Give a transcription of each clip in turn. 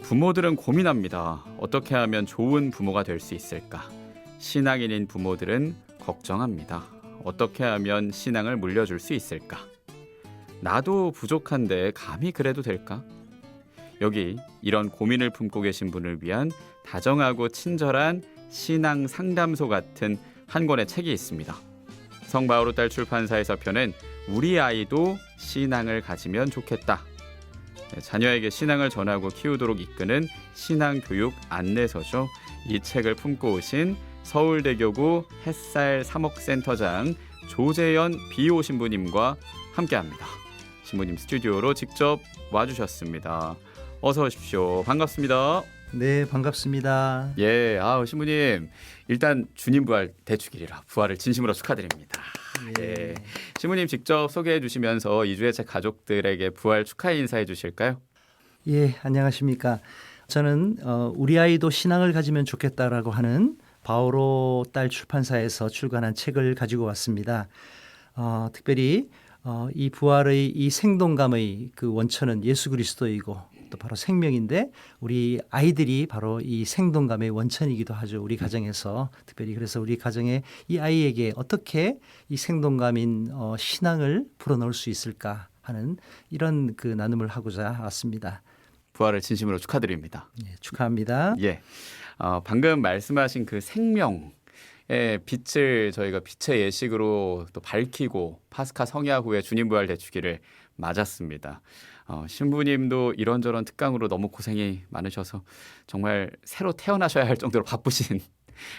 부모들은 고민합니다. 어떻게 하면 좋은 부모가 될 수 있을까? 신앙인인 부모들은 걱정합니다. 어떻게 하면 신앙을 물려줄 수 있을까? 나도 부족한데 감히 그래도 될까? 여기 이런 고민을 품고 계신 분을 위한 다정하고 친절한 신앙 상담소 같은 한 권의 책이 있습니다. 성바오로딸 출판사에서 펴낸 우리 아이도 신앙을 가지면 좋겠다. 자녀에게 신앙을 전하고 키우도록 이끄는 신앙교육 안내서죠. 이 책을 품고 오신 서울대교구 햇살 사목센터장 조재현 비오 신부님과 함께합니다. 신부님 스튜디오로 직접 와주셨습니다. 어서 오십시오. 반갑습니다. 네, 반갑습니다. 예, 신부님 일단 주님 부활 대축일이라 부활을 진심으로 축하드립니다. 예. 신부님 직접 소개해 주시면서 2주의 책 가족들에게 부활 축하 인사해 주실까요? 예, 안녕하십니까. 저는 우리 아이도 신앙을 가지면 좋겠다라고 하는 바오로 딸 출판사에서 출간한 책을 가지고 왔습니다. 특별히 이 부활의 이 생동감의 그 원천은 예수 그리스도이고 또 바로 생명인데 우리 아이들이 바로 이 생동감의 원천이기도 하죠. 우리 가정에서 특별히 그래서 우리 가정에 이 아이에게 어떻게 이 생동감인 신앙을 불어넣을 수 있을까 하는 이런 그 나눔을 하고자 왔습니다. 부활을 진심으로 축하드립니다. 예, 축하합니다. 예, 방금 말씀하신 그 생명의 빛을 저희가 빛의 예식으로 또 밝히고 파스카 성야 후에 주님 부활 대축일을 맞았습니다. 신부님도 이런저런 특강으로 너무 고생이 많으셔서 정말 새로 태어나셔야 할 정도로 바쁘신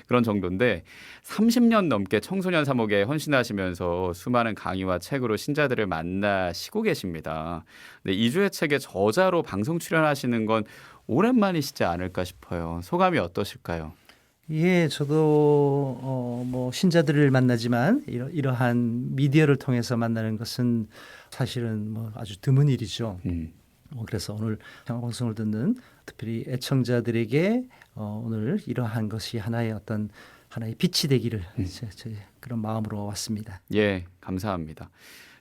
그런 정도인데 30년 넘게 청소년 사목에 헌신하시면서 수많은 강의와 책으로 신자들을 만나시고 계십니다. 근데 2주의 책의 저자로 방송 출연하시는 건 오랜만이시지 않을까 싶어요. 소감이 어떠실까요? 예, 저도 뭐 신자들을 만나지만 이러한 미디어를 통해서 만나는 것은 사실은 뭐 아주 드문 일이죠. 그래서 오늘 방송을 듣는 특별히 애청자들에게 오늘 이러한 것이 하나의 빛이 되기를 그런 마음으로 왔습니다. 예, 감사합니다.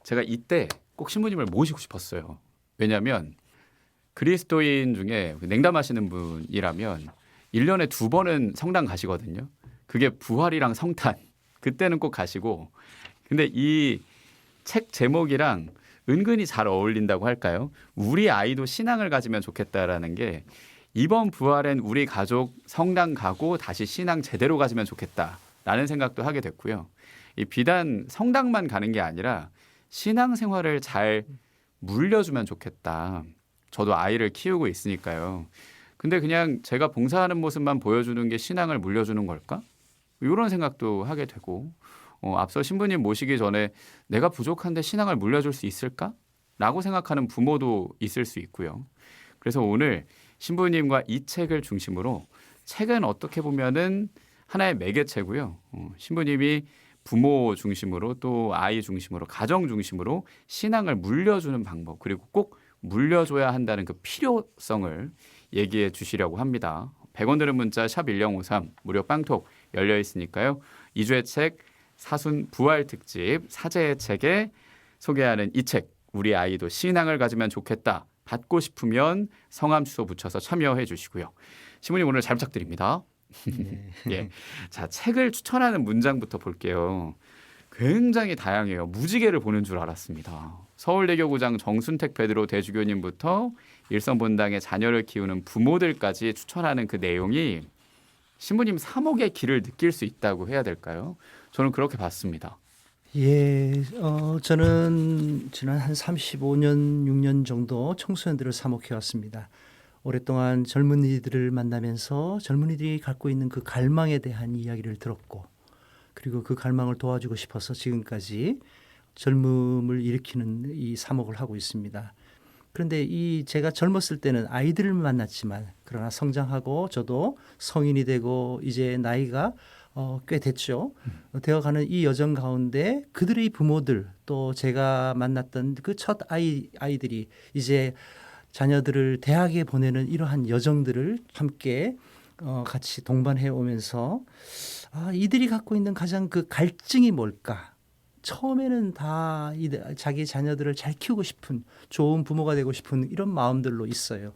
제가 이때 꼭 신부님을 모시고 싶었어요. 왜냐하면 그리스도인 중에 냉담하시는 분이라면 1년에 2번은 성당 가시거든요. 그게 부활이랑 성탄. 그때는 꼭 가시고. 근데 이 책 제목이랑 은근히 잘 어울린다고 할까요? 우리 아이도 신앙을 가지면 좋겠다라는 게 이번 부활엔 우리 가족 성당 가고 다시 신앙 제대로 가지면 좋겠다라는 생각도 하게 됐고요. 이 비단 성당만 가는 게 아니라 신앙생활을 잘 물려주면 좋겠다. 저도 아이를 키우고 있으니까요. 근데 그냥 제가 봉사하는 모습만 보여주는 게 신앙을 물려주는 걸까? 이런 생각도 하게 되고 앞서 신부님 모시기 전에 내가 부족한데 신앙을 물려줄 수 있을까? 라고 생각하는 부모도 있을 수 있고요. 그래서 오늘 신부님과 이 책을 중심으로 책은 어떻게 보면은 하나의 매개체고요. 신부님이 부모 중심으로 또 아이 중심으로 가정 중심으로 신앙을 물려주는 방법 그리고 꼭 물려줘야 한다는 그 필요성을 얘기해 주시려고 합니다. 100원 드는 문자 샵 1053 무료 빵톡 열려 있으니까요. 2주의 책 사순 부활 특집 사제의 책에 소개하는 이 책 우리 아이도 신앙을 가지면 좋겠다. 받고 싶으면 성함 주소 붙여서 참여해 주시고요. 신부님 오늘 잘 부탁드립니다. 네. 예. 자, 책을 추천하는 문장부터 볼게요. 굉장히 다양해요. 무지개를 보는 줄 알았습니다. 서울대교구장 정순택 베드로 대주교님부터 일선본당의 자녀를 키우는 부모들까지 추천하는 그 내용이 신부님 사목의 길을 느낄 수 있다고 해야 될까요? 저는 그렇게 봤습니다. 예, 저는 지난 한 35년, 6년 정도 청소년들을 사목해 왔습니다. 오랫동안 젊은이들을 만나면서 젊은이들이 갖고 있는 그 갈망에 대한 이야기를 들었고 그리고 그 갈망을 도와주고 싶어서 지금까지 젊음을 일으키는 이 사목을 하고 있습니다. 그런데 제가 젊었을 때는 아이들을 만났지만 그러나 성장하고 저도 성인이 되고 이제 나이가 꽤 됐죠. 되어가는 이 여정 가운데 그들의 부모들 또 제가 만났던 그 첫 아이들이 이제 자녀들을 대학에 보내는 이러한 여정들을 함께 같이 동반해 오면서 이들이 갖고 있는 가장 그 갈증이 뭘까? 처음에는 다 자기 자녀들을 잘 키우고 싶은 좋은 부모가 되고 싶은 이런 마음들로 있어요.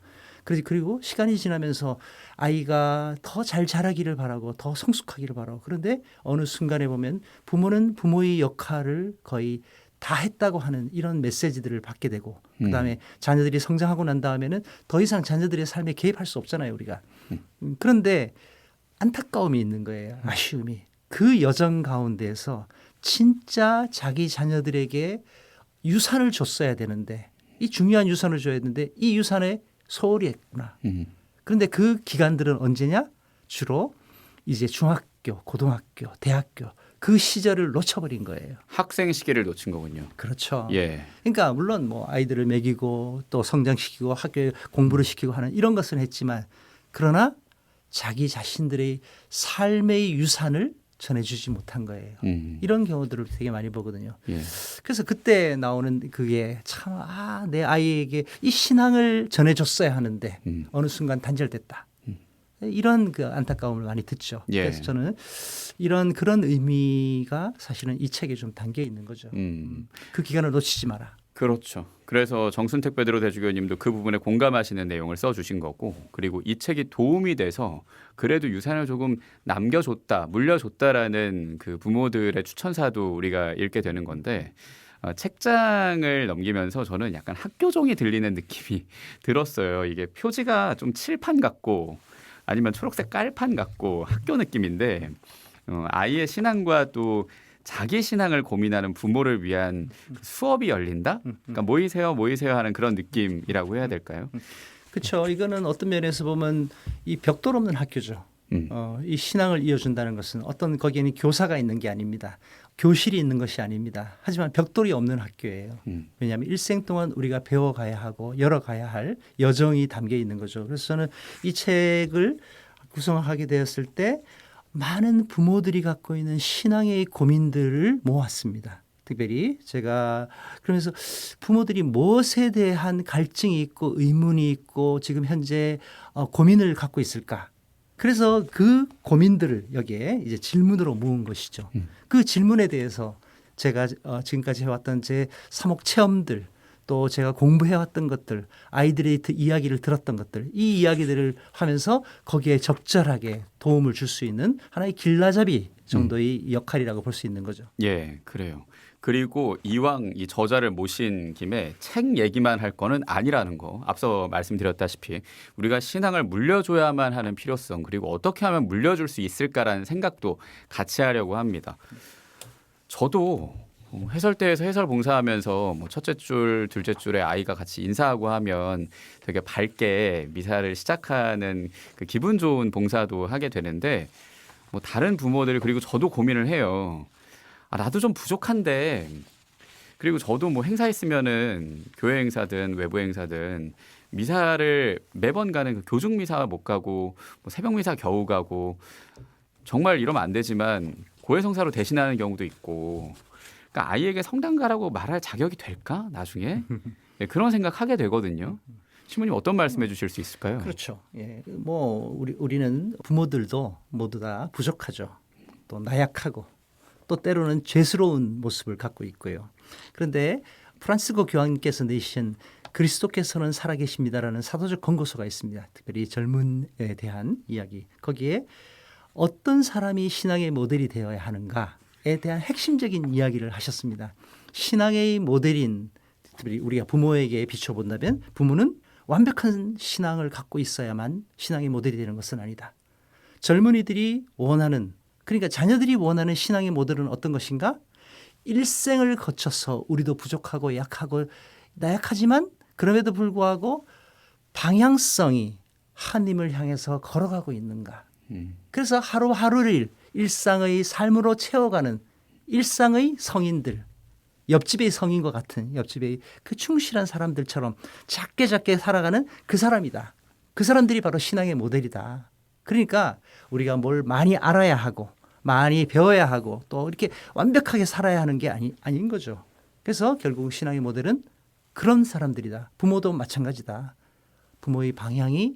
그리고 시간이 지나면서 아이가 더 잘 자라기를 바라고 더 성숙하기를 바라고 그런데 어느 순간에 보면 부모는 부모의 역할을 거의 다 했다고 하는 이런 메시지들을 받게 되고 그다음에 자녀들이 성장하고 난 다음에는 더 이상 자녀들의 삶에 개입할 수 없잖아요 우리가. 그런데 안타까움이 있는 거예요. 아쉬움이. 그 여정 가운데에서 진짜 자기 자녀들에게 유산을 줬어야 되는데 이 중요한 유산을 줘야 되는데 이 유산에 소홀히 했구나. 그런데 그 기간들은 언제냐? 주로 이제 중학교, 고등학교, 대학교 그 시절을 놓쳐버린 거예요. 학생 시기를 놓친 거군요. 그렇죠. 예. 그러니까 물론 뭐 아이들을 먹이고 또 성장시키고 학교에 공부를 시키고 하는 이런 것은 했지만 그러나 자기 자신들의 삶의 유산을 전해주지 못한 거예요. 이런 경우들을 되게 많이 보거든요. 예. 그래서 그때 나오는 그게 참 내 아이에게 이 신앙을 전해줬어야 하는데 어느 순간 단절됐다. 이런 그 안타까움을 많이 듣죠. 예. 그래서 저는 그런 의미가 사실은 이 책에 좀 담겨 있는 거죠. 그 기간을 놓치지 마라. 그렇죠. 그래서 정순택 베드로 대주교님도 그 부분에 공감하시는 내용을 써주신 거고 그리고 이 책이 도움이 돼서 그래도 유산을 조금 남겨줬다, 물려줬다라는 그 부모들의 추천사도 우리가 읽게 되는 건데 책장을 넘기면서 저는 약간 학교종이 들리는 느낌이 들었어요. 이게 표지가 좀 칠판 같고 아니면 초록색 깔판 같고 학교 느낌인데 아이의 신앙과 또 자기 신앙을 고민하는 부모를 위한 수업이 열린다? 그러니까 모이세요 하는 그런 느낌이라고 해야 될까요? 그렇죠. 이거는 어떤 면에서 보면 이 벽돌 없는 학교죠. 이 신앙을 이어준다는 것은 어떤 거기에는 교사가 있는 게 아닙니다. 교실이 있는 것이 아닙니다. 하지만 벽돌이 없는 학교예요. 왜냐하면 일생 동안 우리가 배워가야 하고 열어가야 할 여정이 담겨 있는 거죠. 그래서 저는 이 책을 구성하게 되었을 때 많은 부모들이 갖고 있는 신앙의 고민들을 모았습니다. 특별히 제가 그러면서 부모들이 무엇에 대한 갈증이 있고 의문이 있고 지금 현재 고민을 갖고 있을까? 그래서 그 고민들을 여기에 이제 질문으로 모은 것이죠. 그 질문에 대해서 제가 지금까지 해왔던 제 사목 체험들 또 제가 공부해왔던 것들 아이들의 이야기를 들었던 것들 이 이야기들을 하면서 거기에 적절하게 도움을 줄 수 있는 하나의 길라잡이 정도의 역할이라고 볼 수 있는 거죠. 예, 그래요. 그리고 이왕 이 저자를 모신 김에 책 얘기만 할 거는 아니라는 거 앞서 말씀드렸다시피 우리가 신앙을 물려줘야만 하는 필요성 그리고 어떻게 하면 물려줄 수 있을까라는 생각도 같이 하려고 합니다. 저도 해설대에서 해설 봉사하면서 뭐 첫째 줄, 둘째 줄에 아이가 같이 인사하고 하면 되게 밝게 미사를 시작하는 그 기분 좋은 봉사도 하게 되는데 뭐 다른 부모들 그리고 저도 고민을 해요. 나도 좀 부족한데 그리고 저도 뭐 행사 있으면은 교회 행사든 외부 행사든 미사를 매번 가는 그 교중 미사 못 가고 뭐 새벽 미사 겨우 가고 정말 이러면 안 되지만 고해 성사로 대신하는 경우도 있고 그러니까 아이에게 성당 가라고 말할 자격이 될까 나중에 네, 그런 생각하게 되거든요. 신부님 어떤 말씀해 주실 수 있을까요? 그렇죠. 예, 뭐 우리는 부모들도 모두 다 부족하죠. 또 나약하고 또 때로는 죄스러운 모습을 갖고 있고요. 그런데 프란시스코 교황께서 내신 그리스도께서는 살아계십니다라는 사도적 권고서가 있습니다. 특별히 젊은에 대한 이야기. 거기에 어떤 사람이 신앙의 모델이 되어야 하는가에 대한 핵심적인 이야기를 하셨습니다. 신앙의 모델인 특별히 우리가 부모에게 비춰본다면 부모는 완벽한 신앙을 갖고 있어야만 신앙의 모델이 되는 것은 아니다. 젊은이들이 원하는 그러니까 자녀들이 원하는 신앙의 모델은 어떤 것인가? 일생을 거쳐서 우리도 부족하고 약하고 나약하지만 그럼에도 불구하고 방향성이 하나님을 향해서 걸어가고 있는가? 그래서 하루하루를 일상의 삶으로 채워가는 일상의 성인들, 옆집의 성인과 같은 옆집의 그 충실한 사람들처럼 작게 살아가는 그 사람이다. 그 사람들이 바로 신앙의 모델이다. 그러니까 우리가 뭘 많이 알아야 하고 많이 배워야 하고 또 이렇게 완벽하게 살아야 하는 게 아닌 거죠. 그래서 결국 신앙의 모델은 그런 사람들이다. 부모도 마찬가지다. 부모의 방향이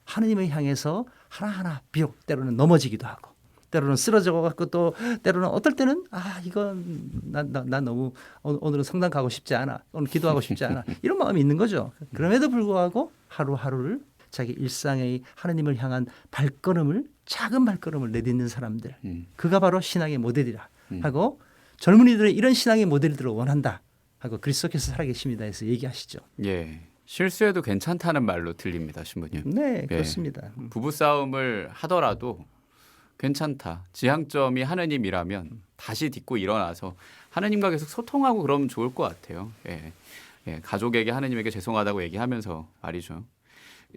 하나님을 향해서 하나하나 비록 때로는 넘어지기도 하고 때로는 쓰러져 갖고 또 때로는 어떨 때는 이건 난 너무 오늘은 성당 가고 싶지 않아. 오늘 기도하고 싶지 않아. 이런 마음이 있는 거죠. 그럼에도 불구하고 하루하루를 자기 일상의 하나님을 향한 발걸음을 작은 발걸음을 내딛는 사람들 그가 바로 신앙의 모델이라 하고 젊은이들은 이런 신앙의 모델들을 원한다 하고 그리스도께서 살아계십니다 해서 얘기하시죠. 예. 실수해도 괜찮다는 말로 들립니다, 신부님. 네, 예. 그렇습니다. 부부 싸움을 하더라도 괜찮다. 지향점이 하느님이라면 다시 딛고 일어나서 하느님과 계속 소통하고 그러면 좋을 것 같아요. 예. 예. 가족에게 하느님에게 죄송하다고 얘기하면서 말이죠.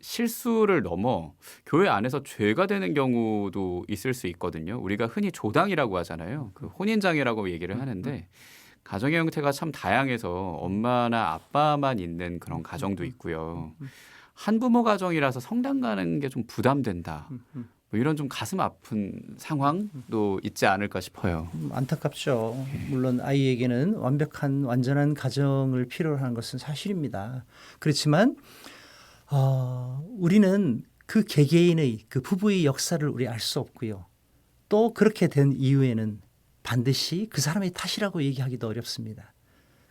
실수를 넘어 교회 안에서 죄가 되는 경우도 있을 수 있거든요. 우리가 흔히 조당이라고 하잖아요. 그 혼인장애라고 얘기를 하는데 가정의 형태가 참 다양해서 엄마나 아빠만 있는 그런 가정도 있고요. 한부모 가정이라서 성당 가는 게 좀 부담된다. 뭐 이런 좀 가슴 아픈 상황도 있지 않을까 싶어요. 안타깝죠. 물론 아이에게는 완벽한 완전한 가정을 필요로 하는 것은 사실입니다. 그렇지만 우리는 그 개개인의 그 부부의 역사를 우리 알 수 없고요. 또 그렇게 된 이유에는 반드시 그 사람의 탓이라고 얘기하기도 어렵습니다.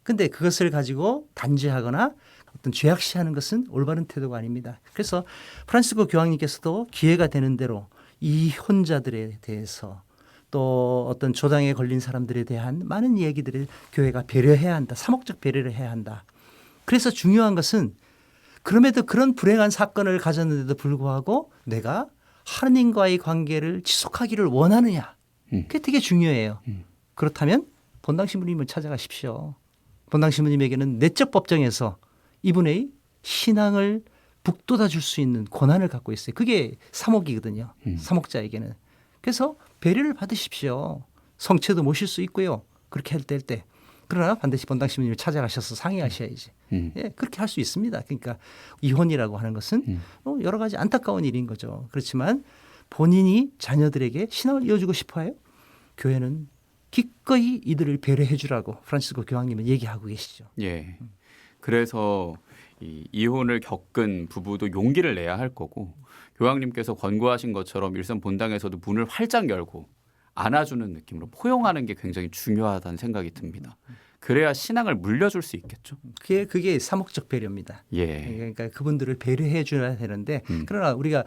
근데 그것을 가지고 단죄하거나 어떤 죄악시하는 것은 올바른 태도가 아닙니다. 그래서 프란시스코 교황님께서도 기회가 되는 대로 이혼자들에 대해서 또 어떤 조당에 걸린 사람들에 대한 많은 이야기들을 교회가 배려해야 한다. 사목적 배려를 해야 한다. 그래서 중요한 것은 그럼에도 그런 불행한 사건을 가졌는데도 불구하고 내가 하느님과의 관계를 지속하기를 원하느냐. 그게 되게 중요해요. 그렇다면 본당 신부님을 찾아가십시오. 본당 신부님에게는 내적 법정에서 이분의 신앙을 북돋아 줄 수 있는 권한을 갖고 있어요. 그게 사목이거든요. 사목자에게는. 그래서 배려를 받으십시오. 성체도 모실 수 있고요. 그렇게 할 때. 그러나 반드시 본당 신부님을 찾아가셔서 상의하셔야지. 예, 그렇게 할 수 있습니다. 그러니까 이혼이라고 하는 것은 여러 가지 안타까운 일인 거죠. 그렇지만 본인이 자녀들에게 신앙을 이어주고 싶어요. 교회는 기꺼이 이들을 배려해 주라고 프란시스코 교황님은 얘기하고 계시죠. 예. 그래서 이 이혼을 겪은 부부도 용기를 내야 할 거고 교황님께서 권고하신 것처럼 일선 본당에서도 문을 활짝 열고 안아주는 느낌으로 포용하는 게 굉장히 중요하다는 생각이 듭니다. 그래야 신앙을 물려줄 수 있겠죠. 그게 사목적 배려입니다. 예. 그러니까 그분들을 배려해 줘야 되는데 그러나 우리가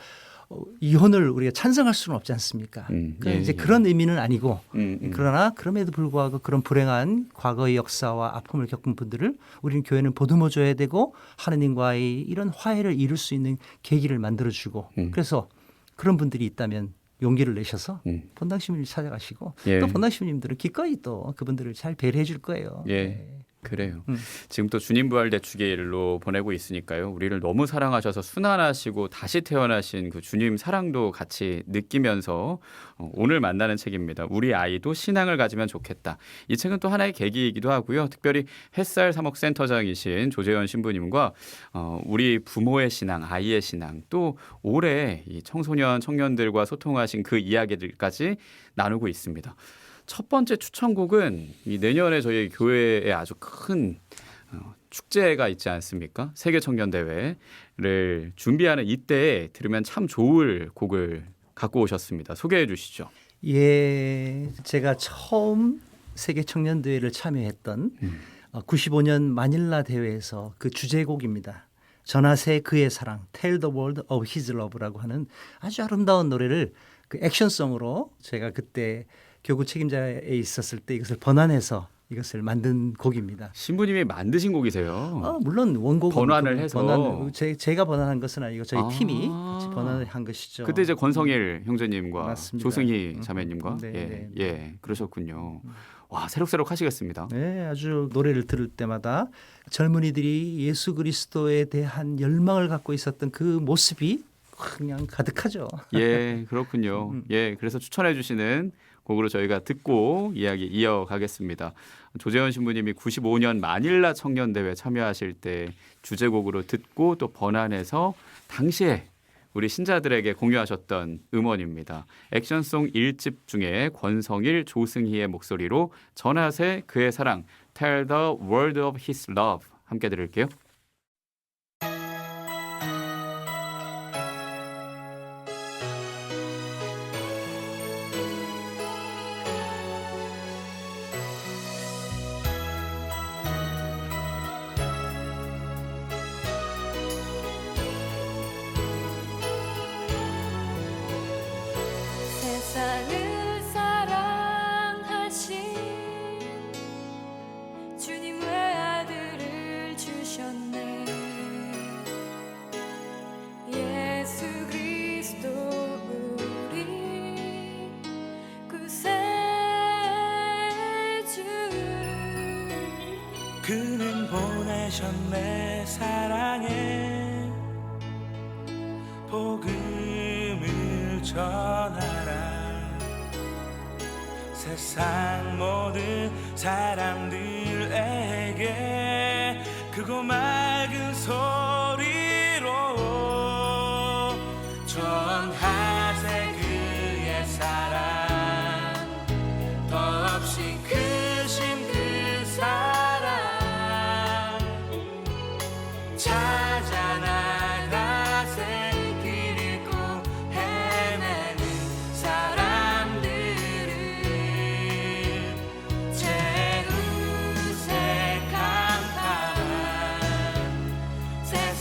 이혼을 우리가 찬성할 수는 없지 않습니까? 예, 이제 예. 그런 의미는 아니고 그러나 그럼에도 불구하고 그런 불행한 과거의 역사와 아픔을 겪은 분들을 우리는 교회는 보듬어 줘야 되고 하느님과의 이런 화해를 이룰 수 있는 계기를 만들어 주고 그래서 그런 분들이 있다면 용기를 내셔서 본당 신부님 찾아가시고 예. 또 본당 신부님들은 기꺼이 또 그분들을 잘 배려해 줄 거예요. 예. 네. 그래요. 지금 또 주님 부활 대축일로 보내고 있으니까요. 우리를 너무 사랑하셔서 순환하시고 다시 태어나신 그 주님 사랑도 같이 느끼면서 오늘 만나는 책입니다. 우리 아이도 신앙을 가지면 좋겠다. 이 책은 또 하나의 계기이기도 하고요. 특별히 햇살 사목센터장이신 조재현 신부님과 우리 부모의 신앙, 아이의 신앙, 또 올해 이 청소년, 청년들과 소통하신 그 이야기들까지 나누고 있습니다. 첫 번째 추천곡은 이 내년에 저희 교회에 아주 큰 축제가 있지 않습니까? 세계 청년 대회를 준비하는 이때에 들으면 참 좋을 곡을 갖고 오셨습니다. 소개해 주시죠. 예, 제가 처음 세계 청년 대회를 참여했던 95년 마닐라 대회에서 그 주제곡입니다. 전하세 그의 사랑, Tell the World of His Love라고 하는 아주 아름다운 노래를 그 액션송으로 제가 그때 교구 책임자에 있었을 때 이것을 번안해서 이것을 만든 곡입니다. 신부님이 만드신 곡이세요. 물론 원곡은 번안을 해서 제가 번안한 것은 아니고 저희 팀이 같이 번안을 한 것이죠. 그때 이제 권성일 형제님과 맞습니다. 조승희 자매님과 네. 예, 그러셨군요. 와, 새록새록 하시겠습니다. 네, 아주 노래를 들을 때마다 젊은이들이 예수 그리스도에 대한 열망을 갖고 있었던 그 모습이 그냥 가득하죠. 예, 그렇군요. 예, 그래서 추천해 주시는 곡으로 저희가 듣고 이야기 이어가겠습니다. 조재현 신부님이 95년 마닐라 청년대회 참여하실 때 주제곡으로 듣고 또 번안해서 당시에 우리 신자들에게 공유하셨던 음원입니다. 액션송 1집 중에 권성일, 조승희의 목소리로 전하세 그의 사랑, Tell the World of His Love 함께 들을게요. 세상을 사랑하신 주님 외아들을 주셨네. 예수 그리스도 우리 구세주. 그는 보내셨네. 사랑의 복음을 전하라. 세상 모든 사람들에게 크고 맑은 소리로 전하세 그의 사랑. 더없이 크신 그 사랑 찾아 나가세. 길 잃고 헤매는 사람들을 채우세. 캄캄한 세상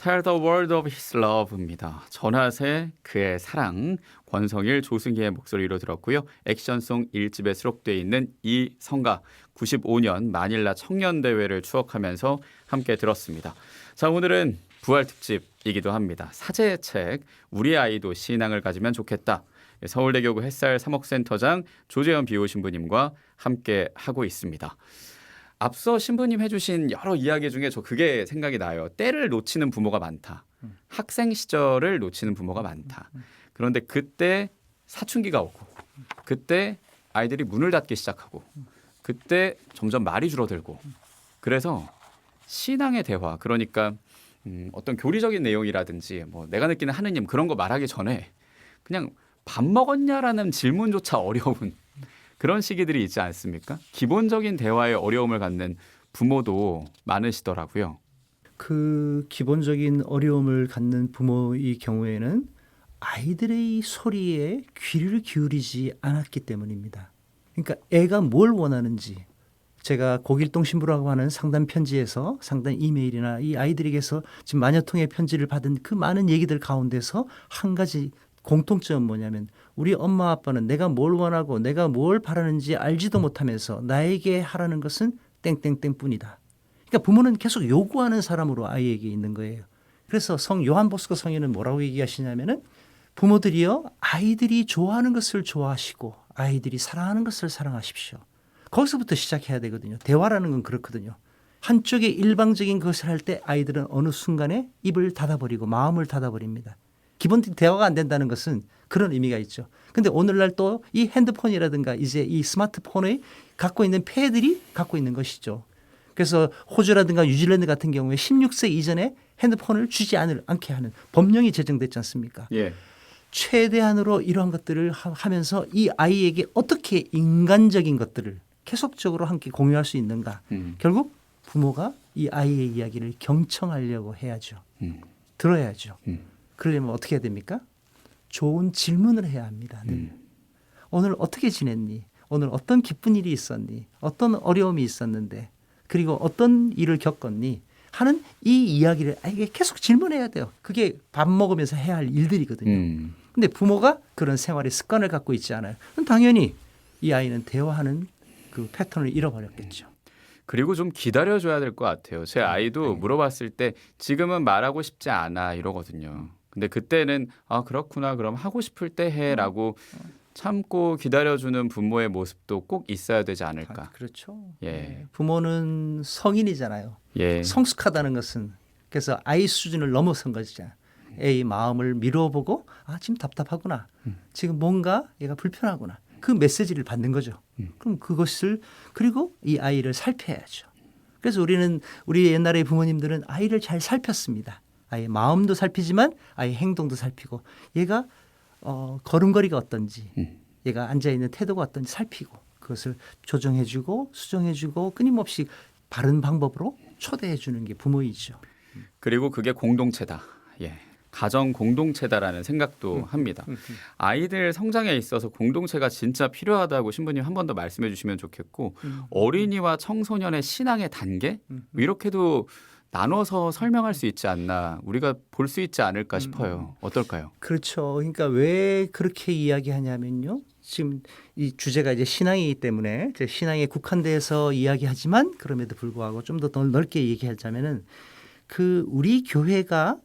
Tell the world of his love입니다. 전하세 그의 사랑, 권성일, 조승희의 목소리로 들었고요. 액션송 1집에 수록되어 있는 이 성가 95년 마닐라 청년대회를 추억하면서 함께 들었습니다. 자, 오늘은 부활 특집이기도 합니다. 사제의 책 우리 아이도 신앙을 가지면 좋겠다. 서울대교구 햇살 사목센터장 조재현 비오 신부님과 함께 하고 있습니다. 앞서 신부님 해주신 여러 이야기 중에 저 그게 생각이 나요. 때를 놓치는 부모가 많다. 학생 시절을 놓치는 부모가 많다. 그런데 그때 사춘기가 오고 그때 아이들이 문을 닫기 시작하고 그때 점점 말이 줄어들고 그래서 신앙의 대화 그러니까 어떤 교리적인 내용이라든지 뭐 내가 느끼는 하느님 그런 거 말하기 전에 그냥 밥 먹었냐라는 질문조차 어려운 그런 시기들이 있지 않습니까? 기본적인 대화에 어려움을 갖는 부모도 많으시더라고요. 그 기본적인 어려움을 갖는 부모의 경우에는 아이들의 소리에 귀를 기울이지 않았기 때문입니다. 그러니까 애가 뭘 원하는지 제가 고길동 신부라고 하는 상담 편지에서 상담 이메일이나 이 아이들에게서 지금 마녀통의 편지를 받은 그 많은 얘기들 가운데서 한 가지 공통점은 뭐냐면 우리 엄마 아빠는 내가 뭘 원하고 내가 뭘 바라는지 알지도 못하면서 나에게 하라는 것은 땡땡땡뿐이다. 그러니까 부모는 계속 요구하는 사람으로 아이에게 있는 거예요. 그래서 성 요한 보스코 성인은 뭐라고 얘기하시냐면은 부모들이요 아이들이 좋아하는 것을 좋아하시고 아이들이 사랑하는 것을 사랑하십시오. 거기서부터 시작해야 되거든요. 대화라는 건 그렇거든요. 한쪽에 일방적인 것을 할 때 아이들은 어느 순간에 입을 닫아버리고 마음을 닫아버립니다. 기본적인 대화가 안 된다는 것은 그런 의미가 있죠. 근데 오늘날 또 이 핸드폰이라든가 이제 이 스마트폰에 갖고 있는 폐들이 갖고 있는 것이죠. 그래서 호주라든가 뉴질랜드 같은 경우에 16세 이전에 핸드폰을 주지 않게 하는 법령이 제정됐지 않습니까? 예. 최대한으로 이러한 것들을 하면서 이 아이에게 어떻게 인간적인 것들을 계속적으로 함께 공유할 수 있는가. 결국 부모가 이 아이의 이야기를 경청하려고 해야죠. 들어야죠. 그러려면 어떻게 해야 됩니까? 좋은 질문을 해야 합니다. 오늘 어떻게 지냈니? 오늘 어떤 기쁜 일이 있었니? 어떤 어려움이 있었는데 그리고 어떤 일을 겪었니? 하는 이 이야기를 아이에게 계속 질문해야 돼요. 그게 밥 먹으면서 해야 할 일들이거든요. 근데 부모가 그런 생활의 습관을 갖고 있지 않아요. 그럼 당연히 이 아이는 대화하는 그 패턴을 잃어버렸겠죠. 그리고 좀 기다려줘야 될 것 같아요. 제 아이도 물어봤을 때 지금은 말하고 싶지 않아 이러거든요. 근데 그때는 아 그렇구나 그럼 하고 싶을 때 해라고 참고 기다려주는 부모의 모습도 꼭 있어야 되지 않을까. 그렇죠. 예. 부모는 성인이잖아요. 예. 성숙하다는 것은 그래서 아이 수준을 넘어선 거잖아요. 애의 마음을 미뤄보고 아 지금 답답하구나. 지금 뭔가 얘가 불편하구나. 그 메시지를 받는 거죠. 그럼 그것을 그리고 이 아이를 살펴야죠. 그래서 우리 옛날의 부모님들은 아이를 잘 살폈습니다. 아이의 마음도 살피지만 아이의 행동도 살피고 얘가 걸음걸이가 어떤지 얘가 앉아있는 태도가 어떤지 살피고 그것을 조정해주고 수정해주고 끊임없이 바른 방법으로 초대해주는 게 부모이죠. 그리고 그게 공동체다. 예. 가정 공동체다라는 생각도 합니다. 아이들 성장에 있어서 공동체가 진짜 필요하다고 신부님 한 번 더 말씀해 주시면 좋겠고 어린이와 청소년의 신앙의 단계 이렇게도 나눠서 설명할 수 있지 않나 우리가 볼 수 있지 않을까 싶어요. 어떨까요? 그렇죠. 그러니까 왜 그렇게 이야기하냐면요. 지금 이 주제가 이제 신앙이기 때문에 이제 신앙에 국한돼서 이야기하지만 그럼에도 불구하고 좀 더 넓게 얘기하자면은 그 우리 교회가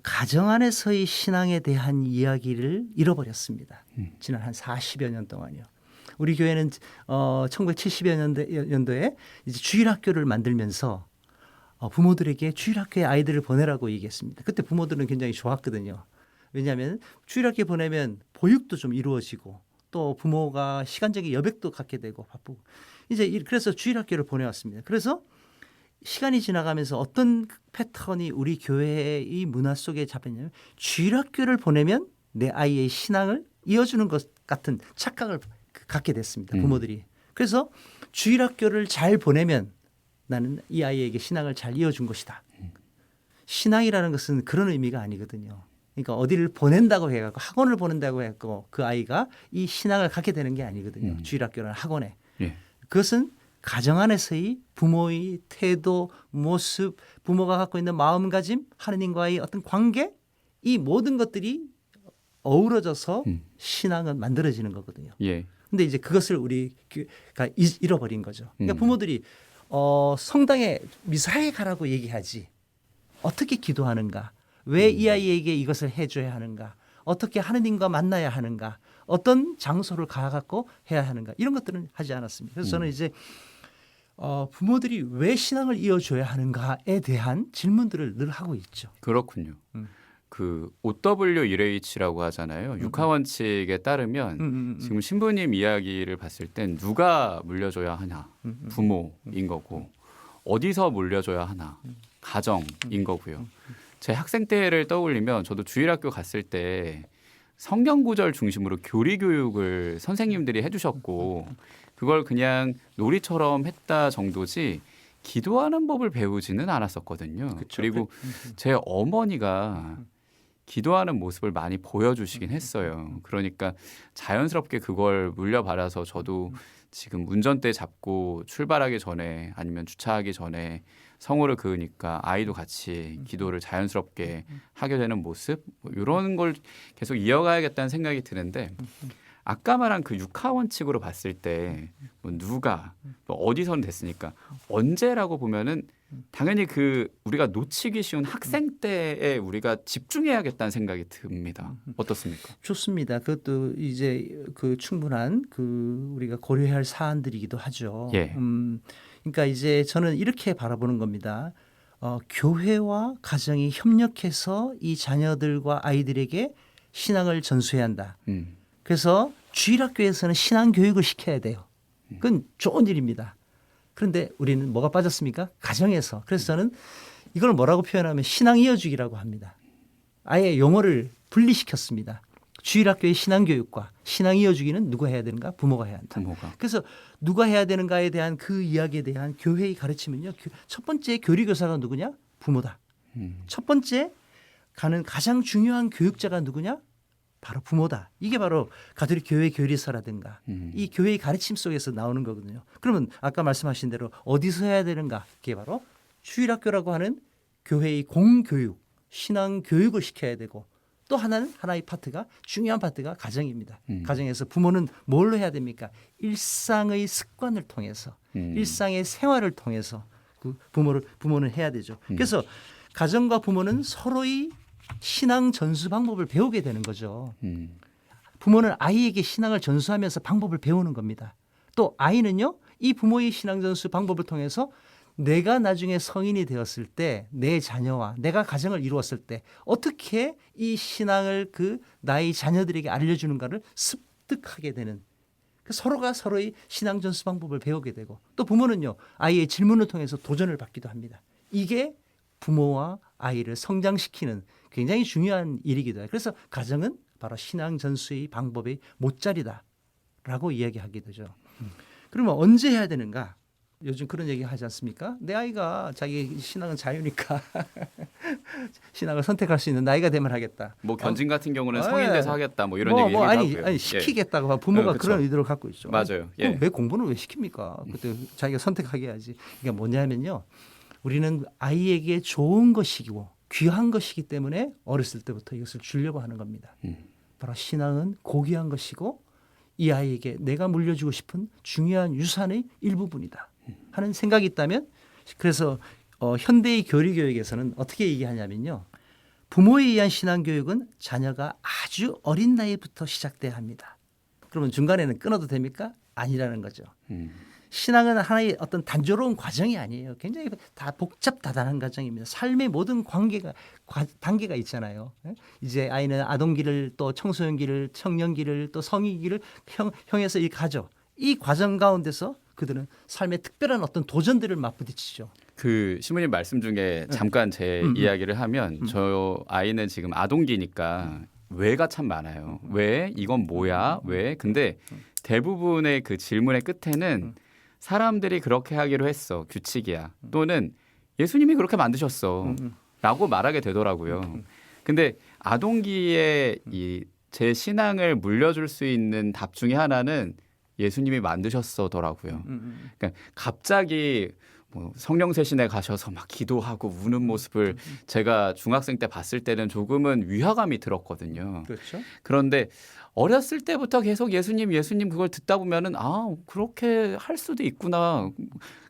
가정 안에서의 신앙에 대한 이야기를 잃어버렸습니다. 지난 한 40여 년 동안요. 우리 교회는 1970여 년도에 이제 주일학교를 만들면서 부모들에게 주일학교에 아이들을 보내라고 얘기했습니다. 그때 부모들은 굉장히 좋았거든요. 왜냐하면 주일학교에 보내면 보육도 좀 이루어지고 또 부모가 시간적인 여백도 갖게 되고 바쁘고 이제 그래서 주일학교를 보내왔습니다. 그래서 시간이 지나가면서 어떤 패턴이 우리 교회의 문화 속에 잡혔냐면 주일학교를 보내면 내 아이의 신앙을 이어주는 것 같은 착각을 갖게 됐습니다. 부모들이. 그래서 주일학교를 잘 보내면 나는 이 아이에게 신앙을 잘 이어준 것이다. 신앙이라는 것은 그런 의미가 아니거든요. 그러니까 어디를 보낸다고 해갖고 학원을 보낸다고 해갖고 그 아이가 이 신앙을 갖게 되는 게 아니거든요. 주일학교라는 학원에. 예. 그것은 가정 안에서의 부모의 태도, 모습, 부모가 갖고 있는 마음가짐, 하느님과의 어떤 관계, 이 모든 것들이 어우러져서 신앙은 만들어지는 거거든요. 예. 근데 이제 그것을 우리가 잃어버린 거죠. 그러니까 부모들이 성당에 미사에 가라고 얘기하지 어떻게 기도하는가, 왜 이 아이에게 이것을 해줘야 하는가, 어떻게 하느님과 만나야 하는가, 어떤 장소를 가갖고 해야 하는가, 이런 것들은 하지 않았습니다. 그래서 저는 이제 부모들이 왜 신앙을 이어줘야 하는가에 대한 질문들을 늘 하고 있죠. 그렇군요. 그 OWEH라고 하잖아요. 육하원칙에 따르면 지금 신부님 이야기를 봤을 땐 누가 물려줘야 하나, 부모인 거고, 어디서 물려줘야 하나, 가정인 거고요. 제 학생 때를 떠올리면 저도 주일학교 갔을 때 성경 구절 중심으로 교리 교육을 선생님들이 해주셨고, 그걸 그냥 놀이처럼 했다 정도지 기도하는 법을 배우지는 않았었거든요. 그쵸. 그리고 제 어머니가 기도하는 모습을 많이 보여주시긴 했어요. 그러니까 자연스럽게 그걸 물려받아서 저도 지금 운전대 잡고 출발하기 전에 아니면 주차하기 전에 성호를 그으니까 아이도 같이 기도를 자연스럽게 하게 되는 모습, 뭐 이런 걸 계속 이어가야겠다는 생각이 드는데, 아까 말한 그 육하원칙으로 봤을 때 뭐 누가 뭐 어디서는 됐으니까 언제라고 보면은 당연히 그 우리가 놓치기 쉬운 학생 때에 우리가 집중해야겠다는 생각이 듭니다. 어떻습니까? 좋습니다. 그것도 이제 그 충분한 그 우리가 고려해야 할 사안들이기도 하죠. 예. 그러니까 이제 저는 이렇게 바라보는 겁니다. 교회와 가정이 협력해서 이 자녀들과 아이들에게 신앙을 전수해야 한다. 그래서 주일학교에서는 신앙 교육을 시켜야 돼요. 그건 좋은 일입니다. 그런데 우리는 뭐가 빠졌습니까? 가정에서. 그래서 저는 이걸 뭐라고 표현하면 신앙 이어주기라고 합니다. 아예 용어를 분리시켰습니다. 주일학교의 신앙 교육과 신앙 이어주기는 누가 해야 되는가? 부모가 해야 한다. 부모가. 그래서 누가 해야 되는가에 대한 그 이야기에 대한 교회의 가르침은요. 첫 번째 교리교사가 누구냐? 부모다. 첫 번째 가는 가장 중요한 교육자가 누구냐? 바로 부모다. 이게 바로 가톨릭 교회 교리서라든가 이 교회의 가르침 속에서 나오는 거거든요. 그러면 아까 말씀하신 대로 어디서 해야 되는가? 그게 바로 주일학교라고 하는 교회의 공교육, 신앙 교육을 시켜야 되고, 또 하나는 하나의 파트가 중요한 파트가 가정입니다. 가정에서 부모는 뭘로 해야 됩니까? 일상의 습관을 통해서, 일상의 생활을 통해서 그 부모는 해야 되죠. 그래서 가정과 부모는 서로의 신앙 전수 방법을 배우게 되는 거죠. 부모는 아이에게 신앙을 전수하면서 방법을 배우는 겁니다. 또 아이는요, 이 부모의 신앙 전수 방법을 통해서 내가 나중에 성인이 되었을 때 내 자녀와 내가 가정을 이루었을 때 어떻게 이 신앙을 그 나의 자녀들에게 알려주는가를 습득하게 되는, 서로가 서로의 신앙 전수 방법을 배우게 되고, 또 부모는요, 아이의 질문을 통해서 도전을 받기도 합니다. 이게 부모와 아이를 성장시키는 굉장히 중요한 일이기도 해요. 그래서 가정은 바로 신앙 전수의 방법의 못자리다라고 이야기하게 되죠. 그러면 언제 해야 되는가? 요즘 그런 얘기 하지 않습니까? 내 아이가 자기 신앙은 자유니까 신앙을 선택할 수 있는 나이가 되면 하겠다. 뭐 견진 같은 경우는 성인 돼서 하겠다. 뭐 이런 얘기 하고요. 아니 시키겠다고 부모가 그쵸. 그런 의도를 갖고 있죠. 맞아요. 예. 왜 공부는 왜 시킵니까? 그때 자기가 선택하게 해야지. 그러니까 뭐냐면요, 우리는 아이에게 좋은 것이고 귀한 것이기 때문에 어렸을 때부터 이것을 주려고 하는 겁니다. 바로 신앙은 고귀한 것이고 이 아이에게 내가 물려주고 싶은 중요한 유산의 일부분이다 하는 생각이 있다면, 그래서 현대의 교리교육에서는 어떻게 얘기하냐면요, 부모에 의한 신앙교육은 자녀가 아주 어린 나이부터 시작돼야 합니다. 그러면 중간에는 끊어도 됩니까? 아니라는 거죠. 신앙은 하나의 어떤 단조로운 과정이 아니에요. 굉장히 다 복잡다단한 과정입니다. 삶의 모든 단계가 있잖아요. 이제 아이는 아동기를, 또 청소년기를, 청년기를, 또 성인기를 형해서 가죠. 이 과정 가운데서 그들은 삶의 특별한 어떤 도전들을 맞부딪히죠. 그 신부님 말씀 중에 잠깐 제 이야기를 하면, 저 아이는 지금 아동기니까 왜가 참 많아요. 왜? 이건 뭐야? 왜? 근데 대부분의 그 질문의 끝에는 사람들이 그렇게 하기로 했어. 규칙이야. 또는 예수님이 그렇게 만드셨어. 라고 말하게 되더라고요. 근데 아동기에 이 제 신앙을 물려줄 수 있는 답 중에 하나는 예수님이 만드셨더라고요. 그러니까 갑자기 뭐 성령 세신에 가셔서 막 기도하고 우는 모습을 제가 중학생 때 봤을 때는 조금은 위화감이 들었거든요. 그렇죠. 그런데 어렸을 때부터 계속 예수님 그걸 듣다 보면은 그렇게 할 수도 있구나.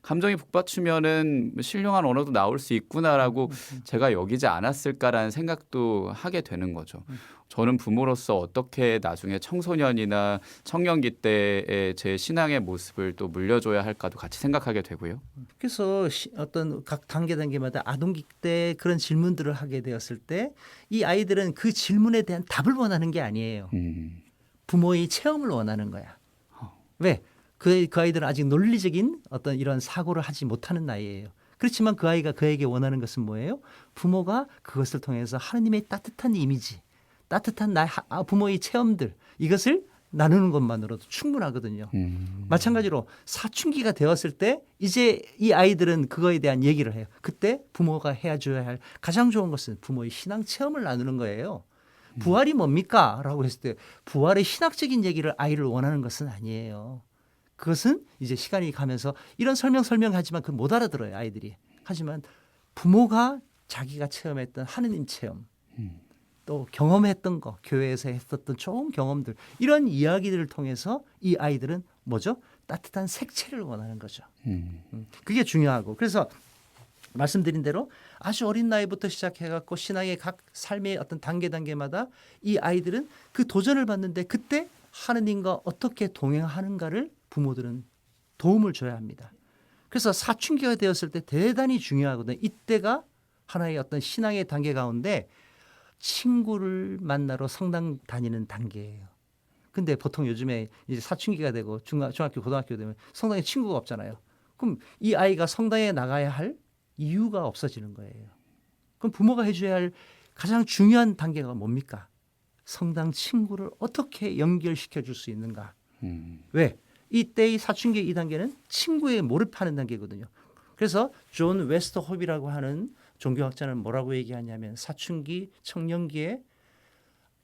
감정이 북받치면은 신령한 언어도 나올 수 있구나라고 제가 여기지 않았을까라는 생각도 하게 되는 거죠. 저는 부모로서 어떻게 나중에 청소년이나 청년기 때의 제 신앙의 모습을 또 물려줘야 할까도 같이 생각하게 되고요. 그래서 어떤 각 단계마다 아동기 때 그런 질문들을 하게 되었을 때 이 아이들은 그 질문에 대한 답을 원하는 게 아니에요. 부모의 체험을 원하는 거야. 왜? 그 아이들은 아직 논리적인 어떤 이런 사고를 하지 못하는 나이예요. 그렇지만 그 아이가 그에게 원하는 것은 뭐예요? 부모가 그것을 통해서 하느님의 따뜻한 이미지, 따뜻한 부모의 체험들, 이것을 나누는 것만으로도 충분하거든요. 마찬가지로 사춘기가 되었을 때 이제 이 아이들은 그거에 대한 얘기를 해요. 그때 부모가 해줘야 할 가장 좋은 것은 부모의 신앙 체험을 나누는 거예요. 부활이 뭡니까? 라고 했을 때 부활의 신학적인 얘기를 아이를 원하는 것은 아니에요. 그것은 이제 시간이 가면서 이런 설명하지만 그 못 알아들어요, 아이들이. 하지만 부모가 자기가 체험했던 하느님 체험, 또 경험했던 거, 교회에서 했었던 좋은 경험들, 이런 이야기들을 통해서 이 아이들은 뭐죠? 따뜻한 색채를 원하는 거죠. 그게 중요하고, 그래서 말씀드린 대로 아주 어린 나이부터 시작해갖고 신앙의 각 삶의 어떤 단계마다 이 아이들은 그 도전을 받는데 그때 하느님과 어떻게 동행하는가를 부모들은 도움을 줘야 합니다. 그래서 사춘기가 되었을 때 대단히 중요하거든요. 이때가 하나의 어떤 신앙의 단계 가운데 친구를 만나러 성당 다니는 단계예요. 근데 보통 요즘에 이제 사춘기가 되고 중학교, 고등학교 되면 성당에 친구가 없잖아요. 그럼 이 아이가 성당에 나가야 할 이유가 없어지는 거예요. 그럼 부모가 해줘야 할 가장 중요한 단계가 뭡니까? 성당 친구를 어떻게 연결시켜 줄 수 있는가? 왜? 이때의 사춘기 이 단계는 친구에 몰입하는 단계거든요. 그래서 존 웨스터홉이라고 하는 종교학자는 뭐라고 얘기하냐면 사춘기 청년기에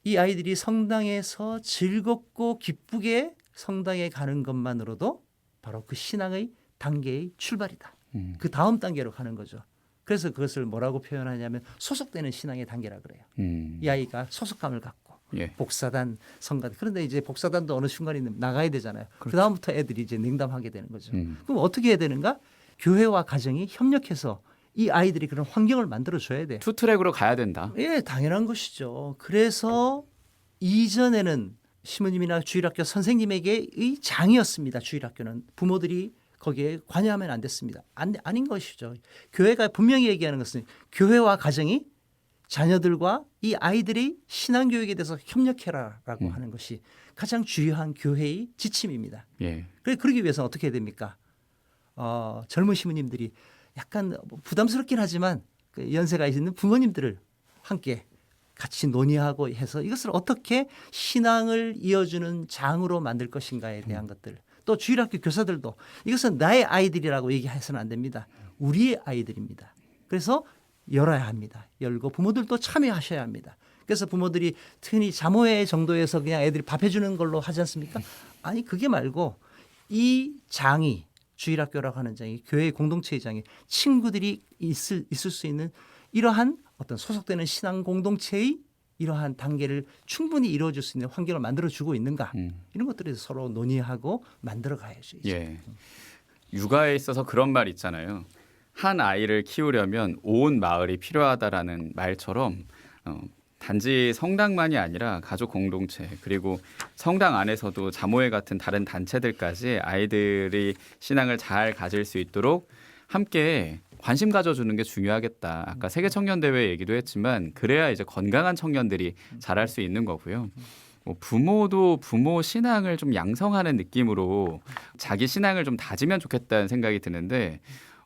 이 아이들이 성당에서 즐겁고 기쁘게 성당에 가는 것만으로도 바로 그 신앙의 단계의 출발이다. 그 다음 단계로 가는 거죠. 그래서 그것을 뭐라고 표현하냐면 소속되는 신앙의 단계라 그래요. 이 아이가 소속감을 갖고 예. 복사단, 성가단. 그런데 이제 복사단도 어느 순간에 나가야 되잖아요. 그렇죠. 그 다음부터 애들이 이제 냉담하게 되는 거죠. 음. 그럼 어떻게 해야 되는가? 교회와 가정이 협력해서 이 아이들이 그런 환경을 만들어 줘야 돼. 투트랙으로 가야 된다. 예, 당연한 것이죠. 그래서 이전에는 신부님이나 주일학교 선생님에게의 장이었습니다. 주일학교는 부모들이 거기에 관여하면 안 됐습니다. 아닌 것이죠. 교회가 분명히 얘기하는 것은 교회와 가정이 자녀들과 이 아이들이 신앙교육에 대해서 협력해라라고 하는 것이 가장 중요한 교회의 지침입니다. 예. 그러기 위해서는 어떻게 해야 됩니까? 젊은 시민님들이 약간 부담스럽긴 하지만 그 연세가 있는 부모님들을 함께 같이 논의하고 해서 이것을 어떻게 신앙을 이어주는 장으로 만들 것인가에 대한 것들. 또 주일학교 교사들도 이것은 나의 아이들이라고 얘기해서는 안 됩니다. 우리의 아이들입니다. 그래서 열어야 합니다. 열고 부모들도 참여하셔야 합니다. 그래서 부모들이 흔히 자모회 정도에서 그냥 애들이 밥 해주는 걸로 하지 않습니까? 아니 그게 말고 이 장이 주일학교라고 하는 장이 교회의 공동체의 장이 친구들이 있을 수 있는 이러한 어떤 소속되는 신앙 공동체의 이러한 단계를 충분히 이루어줄 수 있는 환경을 만들어주고 있는가 이런 것들에 대해서 서로 논의하고 만들어 가야죠. 이제. 예. 육아에 있어서 그런 말 있잖아요. 한 아이를 키우려면 온 마을이 필요하다라는 말처럼 단지 성당만이 아니라 가족 공동체 그리고 성당 안에서도 자모회 같은 다른 단체들까지 아이들이 신앙을 잘 가질 수 있도록 함께 관심 가져주는 게 중요하겠다. 아까 세계 청년 대회 얘기도 했지만 그래야 이제 건강한 청년들이 자랄 수 있는 거고요. 부모도 부모 신앙을 좀 양성하는 느낌으로 자기 신앙을 좀 다지면 좋겠다는 생각이 드는데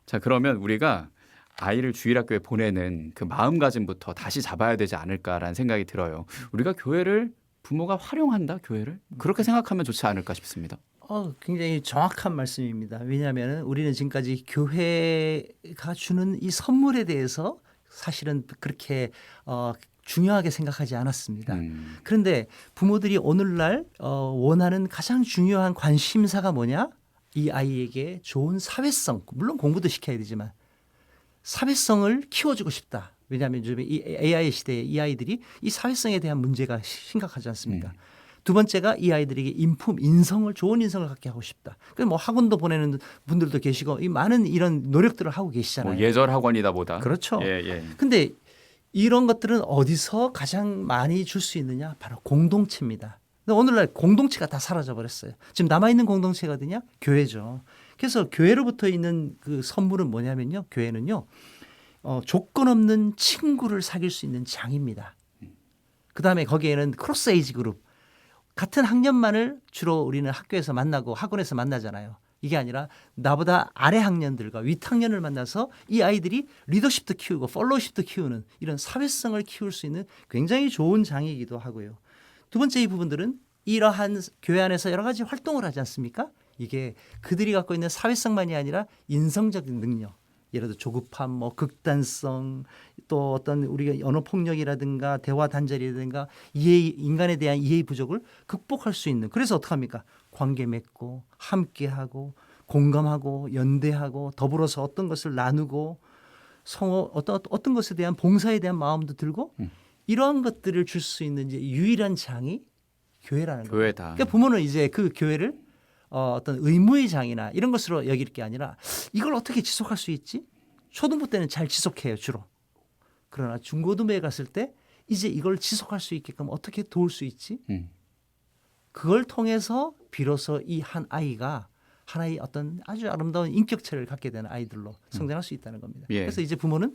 자 그러면 우리가 아이를 주일학교에 보내는 그 마음가짐부터 다시 잡아야 되지 않을까라는 생각이 들어요. 우리가 교회를 부모가 활용한다 교회를 그렇게 생각하면 좋지 않을까 싶습니다. 굉장히 정확한 말씀입니다. 왜냐하면 우리는 지금까지 교회가 주는 이 선물에 대해서 사실은 그렇게 중요하게 생각하지 않았습니다. 음. 그런데 부모들이 오늘날 원하는 가장 중요한 관심사가 뭐냐? 이 아이에게 좋은 사회성, 물론 공부도 시켜야 되지만 사회성을 키워주고 싶다. 왜냐하면 요즘에 이 AI 시대에 이 아이들이 이 사회성에 대한 문제가 심각하지 않습니까? 두 번째가 이 아이들에게 인성을 좋은 인성을 갖게 하고 싶다. 그래서 뭐 학원도 보내는 분들도 계시고 이 많은 이런 노력들을 하고 계시잖아요. 뭐 예절 학원이다 보다. 그렇죠. 예, 예. 근데 이런 것들은 어디서 가장 많이 줄 수 있느냐? 바로 공동체입니다. 근데 오늘날 공동체가 다 사라져 버렸어요. 지금 남아 있는 공동체가 어디냐? 교회죠. 그래서 교회로부터 있는 그 선물은 뭐냐면요. 교회는요. 조건 없는 친구를 사귈 수 있는 장입니다. 그다음에 거기에는 크로스 에이지 그룹 같은 학년만을 주로 우리는 학교에서 만나고 학원에서 만나잖아요. 이게 아니라 나보다 아래 학년들과 윗 학년을 만나서 이 아이들이 리더십도 키우고 팔로우십도 키우는 이런 사회성을 키울 수 있는 굉장히 좋은 장이기도 하고요. 두 번째 이 부분들은 이러한 교회 안에서 여러 가지 활동을 하지 않습니까? 이게 그들이 갖고 있는 사회성만이 아니라 인성적인 능력, 예를 들어 조급함, 뭐 극단성, 또 어떤 우리가 언어 폭력이라든가 대화 단절이라든가 인간에 대한 이해 부족을 극복할 수 있는. 그래서 어떻게 합니까? 관계 맺고 함께하고 공감하고 연대하고 더불어서 어떤 것을 나누고 어떤 것에 대한 봉사에 대한 마음도 들고 이러한 것들을 줄 수 있는 이제 유일한 장이 교회라는 거예요. 교회다. 그러니까 부모는 이제 그 교회를 어떤 의무의 장이나 이런 것으로 여길 게 아니라 이걸 어떻게 지속할 수 있지? 초등부 때는 잘 지속해요 주로. 그러나 중고등부에 갔을 때 이제 이걸 지속할 수 있게끔 어떻게 도울 수 있지? 그걸 통해서 비로소 이 한 아이가 하나의 어떤 아주 아름다운 인격체를 갖게 되는 아이들로 성장할 수 있다는 겁니다. 예. 그래서 이제 부모는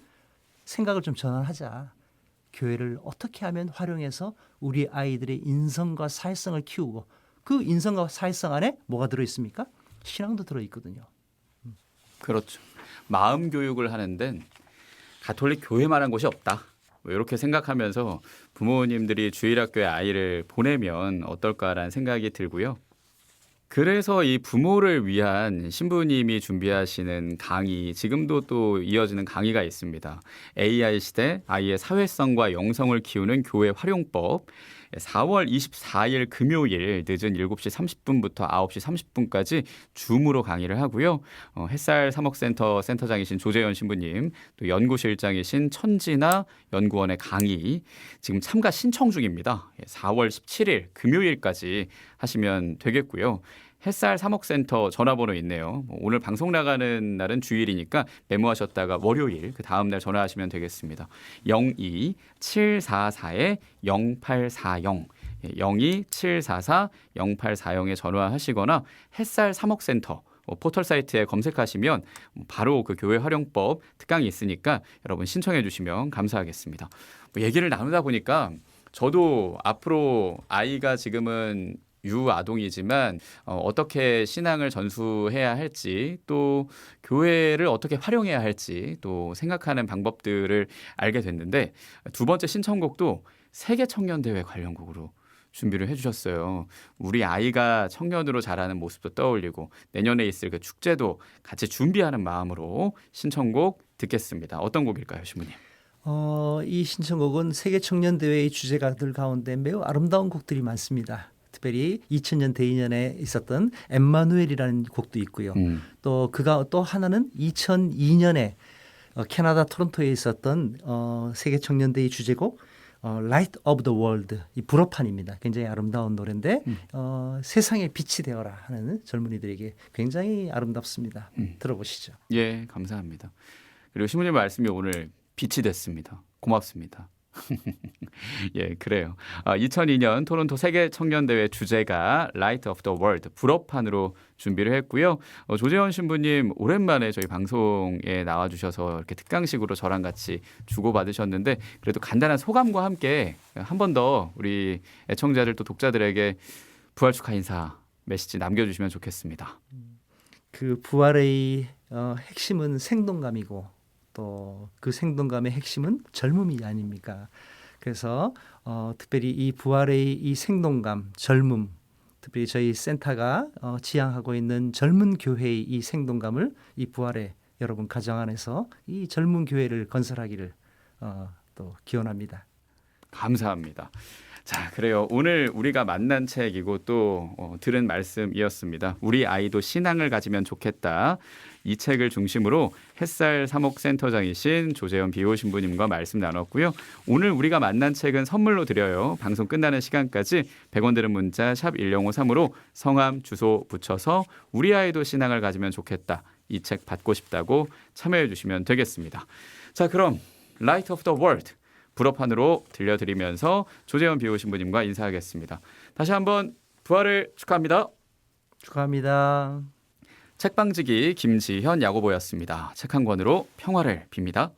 생각을 좀 전환하자. 교회를 어떻게 하면 활용해서 우리 아이들의 인성과 사회성을 키우고 그 인성과 사회성 안에 뭐가 들어있습니까? 신앙도 들어있거든요. 그렇죠. 마음 교육을 하는 데는 가톨릭 교회만한 곳이 없다. 뭐 이렇게 생각하면서 부모님들이 주일학교에 아이를 보내면 어떨까라는 생각이 들고요. 그래서 이 부모를 위한 신부님이 준비하시는 강의, 지금도 또 이어지는 강의가 있습니다. AI 시대 아이의 사회성과 영성을 키우는 교회 활용법. 4월 24일 금요일 늦은 7시 30분부터 9시 30분까지 줌으로 강의를 하고요. 햇살 사목센터 센터장이신 조재현 신부님, 또 연구실장이신 천진아 연구원의 강의 지금 참가 신청 중입니다. 4월 17일 금요일까지 하시면 되겠고요. 햇살 사목센터 전화번호 있네요. 오늘 방송 나가는 날은 주일이니까 메모하셨다가 월요일 그 다음 날 전화하시면 되겠습니다. 02-744-0840 02-744-0840에 전화하시거나 햇살 사목센터 포털 사이트에 검색하시면 바로 그 교회 활용법 특강이 있으니까 여러분 신청해 주시면 감사하겠습니다. 얘기를 나누다 보니까 저도 앞으로 아이가 지금은 유아동이지만 어떻게 신앙을 전수해야 할지 또 교회를 어떻게 활용해야 할지 또 생각하는 방법들을 알게 됐는데 두 번째 신청곡도 세계 청년대회 관련 곡으로 준비를 해주셨어요. 우리 아이가 청년으로 자라는 모습도 떠올리고 내년에 있을 그 축제도 같이 준비하는 마음으로 신청곡 듣겠습니다. 어떤 곡일까요, 신부님? 이 신청곡은 세계 청년대회의 주제가들 가운데 매우 아름다운 곡들이 많습니다. 특별히 2000년 대이년에 있었던 엠마누엘이라는 곡도 있고요. 또 그가 또 하나는 2002년에 캐나다 토론토에 있었던 세계 청년대회 주제곡 Light of the World, 이 불어판입니다. 굉장히 아름다운 노래인데 세상의 빛이 되어라 하는 젊은이들에게 굉장히 아름답습니다. 들어보시죠. 예, 감사합니다. 그리고 신부님 말씀이 오늘 빛이 됐습니다. 고맙습니다. 예, 그래요. 2002년 토론토 세계 청년대회 주제가 Light of the World 불어판으로 준비를 했고요. 조재현 신부님 오랜만에 저희 방송에 나와주셔서 이렇게 특강식으로 저랑 같이 주고받으셨는데 그래도 간단한 소감과 함께 한 번 더 우리 애청자들 또 독자들에게 부활 축하 인사 메시지 남겨주시면 좋겠습니다. 그 부활의 핵심은 생동감이고 또 그 생동감의 핵심은 젊음이 아닙니까? 그래서 특별히 이 부활의 이 생동감, 젊음, 특별히 저희 센터가 지향하고 있는 젊은 교회의 이 생동감을 이 부활의 여러분 가정 안에서 이 젊은 교회를 건설하기를 또 기원합니다. 감사합니다. 자, 그래요. 오늘 우리가 만난 책이고 또 들은 말씀이었습니다. 우리 아이도 신앙을 가지면 좋겠다. 이 책을 중심으로 햇살 사목센터장이신 조재현 비호 신부님과 말씀 나눴고요. 오늘 우리가 만난 책은 선물로 드려요. 방송 끝나는 시간까지 100원 드는 문자 샵 1053으로 성함 주소 붙여서 우리 아이도 신앙을 가지면 좋겠다. 이 책 받고 싶다고 참여해 주시면 되겠습니다. 자, 그럼 Light of the World 불어판으로 들려드리면서 조재현 비호 신부님과 인사하겠습니다. 다시 한번 부활을 축하합니다. 축하합니다. 책방지기 김지현 야고보였습니다. 책 한 권으로 평화를 빕니다.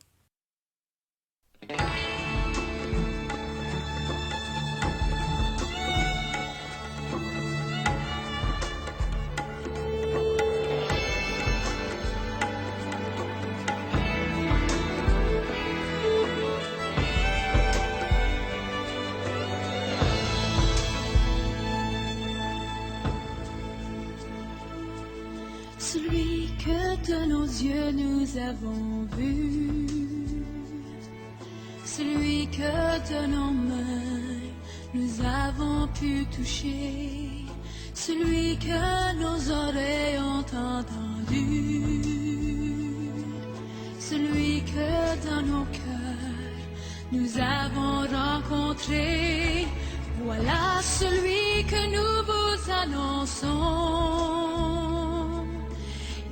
Celui que de nos yeux nous avons vu, celui que de nos mains nous avons pu toucher, celui que nos oreilles ont entendu, celui que dans nos cœurs nous avons rencontré, voilà celui que nous vous annonçons.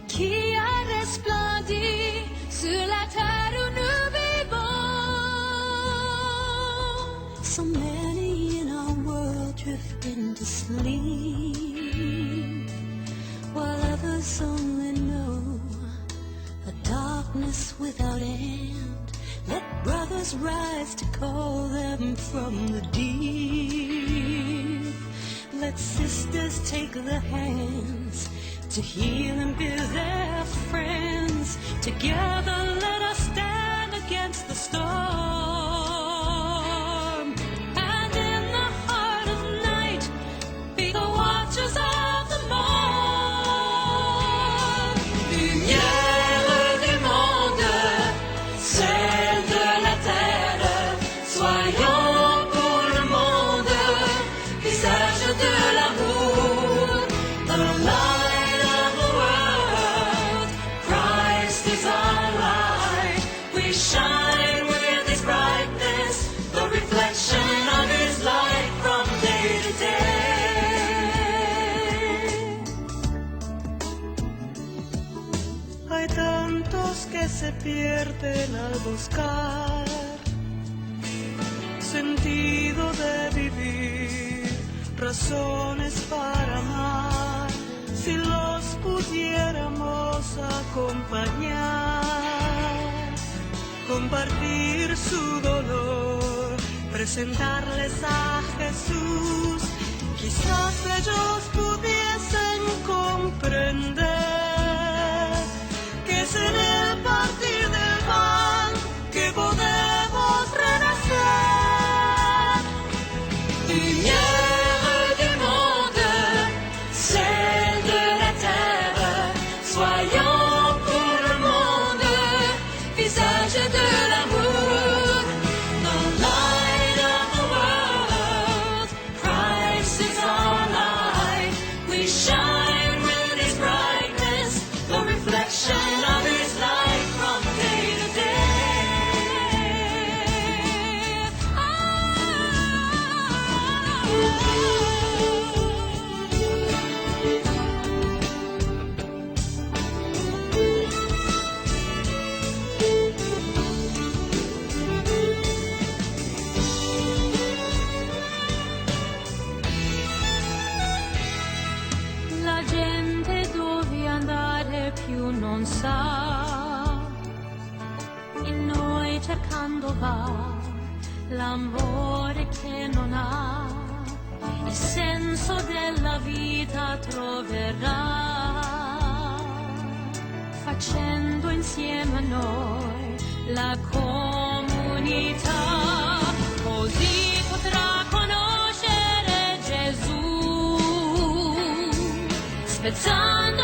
Qui a resplendi sur la terre où nous vivons. So many in our world drifting to sleep, while others only know a darkness without end. Let brothers rise to call them from the deep. Let sisters take their hands to heal and be their friends. Together let us stand against the storm, and in the heart of night be the watchers of the morn. Lumière du monde, sel de la terre, soyons pour le monde, visage de l'amour, the light of the world. Christ is our light. We shine with His brightness, the reflection of His light from day to day. Hay tantos que se pierden al buscar sentido de vivir, razones para amar. Si los pudiéramos acompañar, compartir su dolor, presentarles a Jesús, quizás ellos pudiesen comprender que es en el partir del pan que podemos renacer. Lumière du monde, sel de la terre, soyons pour le monde, visage de l'amour, the light of the world. Christ is our light. We shine with His brightness, the reflection of His light from day to day. La gente dove andare più non sa, in noi cercando va l'amore che non ha, il senso della vita troverà, facendo insieme a noi la comunità, così potrà conoscere Gesù, spezzando